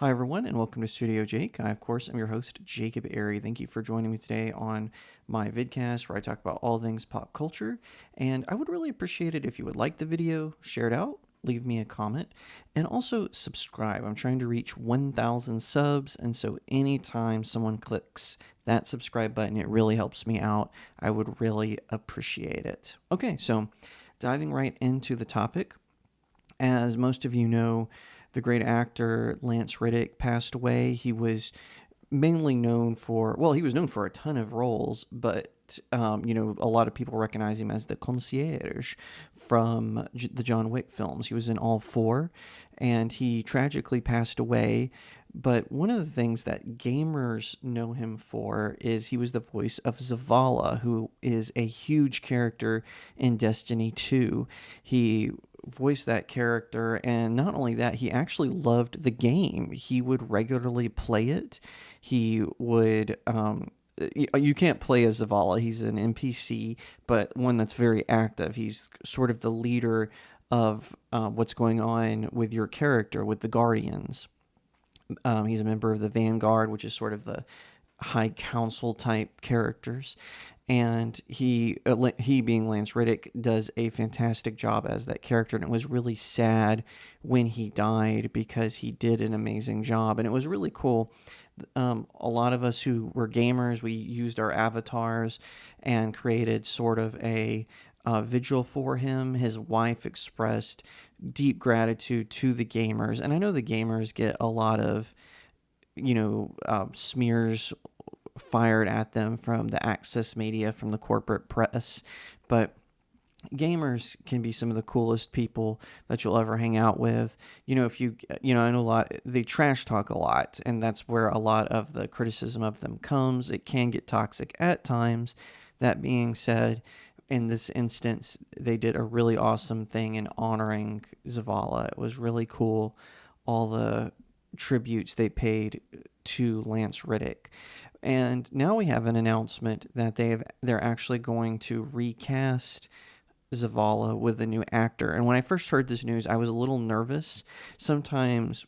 Hi, everyone, and welcome to StudioJake. I, of course, am your host, Jacob Airy. Thank you for joining me today on my vidcast where I talk about all things pop culture. And I would really appreciate it if you would like the video, share it out, leave me a comment, and also subscribe. I'm trying to reach 1,000 subs, and so anytime someone clicks that subscribe button, it really helps me out. I would really appreciate it. Okay, so diving right into the topic. As most of you know, the great actor Lance Reddick passed away. He was mainly known for, well, he was known for a ton of roles, but a lot of people recognize him as the concierge from the John Wick films. He was in all four, and he tragically passed away. But one of the things that gamers know him for is he was the voice of Zavala, who is a huge character in Destiny 2. He voiced that character, and not only that, he actually loved the game. He would regularly play it. He would you can't play as Zavala. He's an NPC, but one that's very active. He's sort of the leader of what's going on with your character, with the Guardians. He's a member of the Vanguard, which is sort of the high council type characters, and he being Lance Reddick does a fantastic job as that character. And it was really sad when he died because he did an amazing job, and it was really cool. A lot of us who were gamers, we used our avatars and created sort of a vigil for him. His wife expressed deep gratitude to the gamers, and I know the gamers get a lot of smears fired at them from the access media, from the corporate press, but gamers can be some of the coolest people that you'll ever hang out with. If I know a lot, they trash talk a lot, and that's where a lot of the criticism of them comes. It can get toxic at times. That being said, in this instance, they did a really awesome thing in honoring Zavala. It was really cool, all the tributes they paid to Lance Reddick. And now we have an announcement that they're actually going to recast Zavala with a new actor. And when I first heard this news, I was a little nervous. Sometimes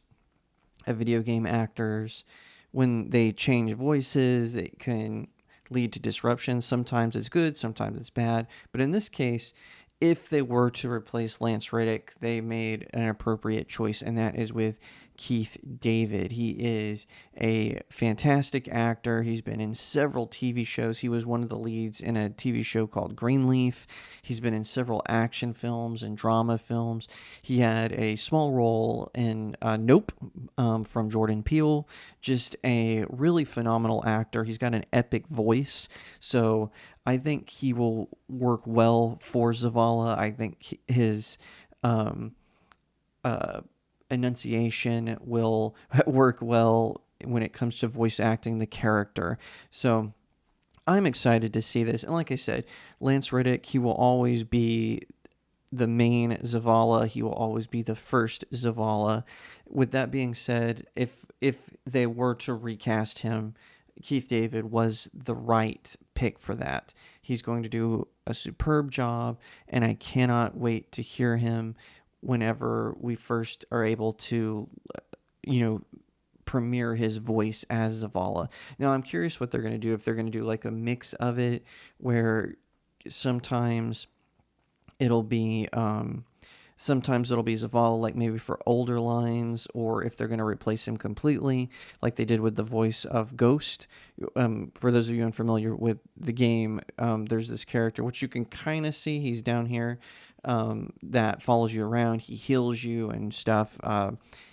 video game actors, when they change voices, it can lead to disruption. Sometimes it's good, sometimes it's bad. But in this case, if they were to replace Lance Reddick, they made an appropriate choice, and that is with Keith David. He is a fantastic actor. He's been in several TV shows. He was one of the leads in a TV show called Greenleaf. He's been in several action films and drama films. He had a small role in Nope from Jordan Peele. Just a really phenomenal actor. He's got an epic voice. So I think he will work well for Zavala. I think his enunciation will work well when it comes to voice acting the character. So I'm excited to see this. And like I said, Lance Reddick, he will always be the main Zavala. He will always be the first Zavala. With that being said, if they were to recast him, Keith David was the right pick for that. He's going to do a superb job, and I cannot wait to hear him whenever we first are able to, premiere his voice as Zavala. Now, I'm curious what they're going to do, if they're going to do like a mix of it, where sometimes it'll be Zavala, like maybe for older lines, or if they're going to replace him completely, like they did with the voice of Ghost. For those of you unfamiliar with the game, there's this character, which you can kind of see. He's down here, that follows you around. He heals you and stuff.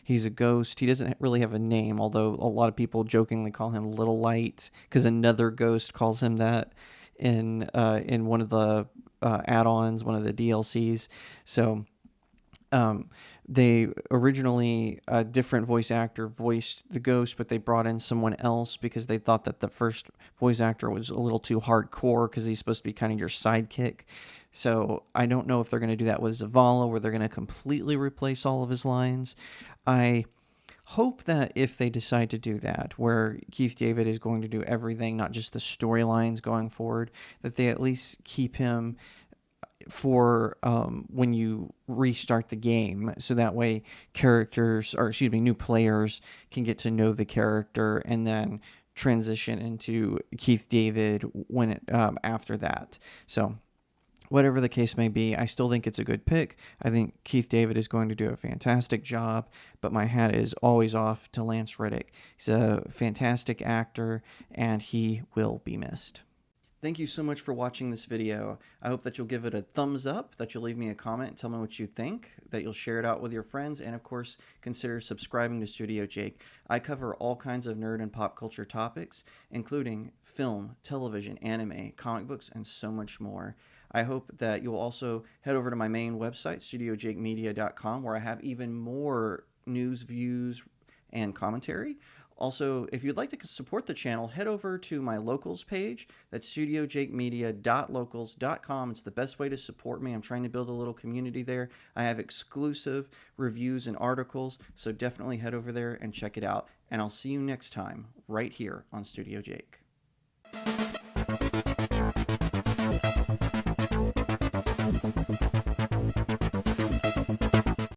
He's a ghost. He doesn't really have a name, although a lot of people jokingly call him Little Light, because another ghost calls him that in one of the add-ons, one of the DLCs. So they originally, a different voice actor voiced the ghost, but they brought in someone else because they thought that the first voice actor was a little too hardcore, because he's supposed to be kind of your sidekick. So I don't know if they're going to do that with Zavala, where they're going to completely replace all of his lines. I hope that if they decide to do that, where Keith David is going to do everything, not just the storylines going forward, that they at least keep him for when you restart the game, so that way characters, or excuse me, new players can get to know the character and then transition into Keith David when after that. So whatever the case may be, I still think it's a good pick. I think Keith David is going to do a fantastic job, but my hat is always off to Lance Reddick. He's a fantastic actor, and he will be missed. Thank you so much for watching this video. I hope that you'll give it a thumbs up, that you'll leave me a comment and tell me what you think, that you'll share it out with your friends, and of course, consider subscribing to StudioJake. I cover all kinds of nerd and pop culture topics, including film, television, anime, comic books, and so much more. I hope that you'll also head over to my main website, StudioJakeMedia.com, where I have even more news, views, and commentary. Also, if you'd like to support the channel, head over to my locals page. That's studiojakemedia.locals.com. It's the best way to support me. I'm trying to build a little community there. I have exclusive reviews and articles, so definitely head over there and check it out. And I'll see you next time, right here on Studio Jake.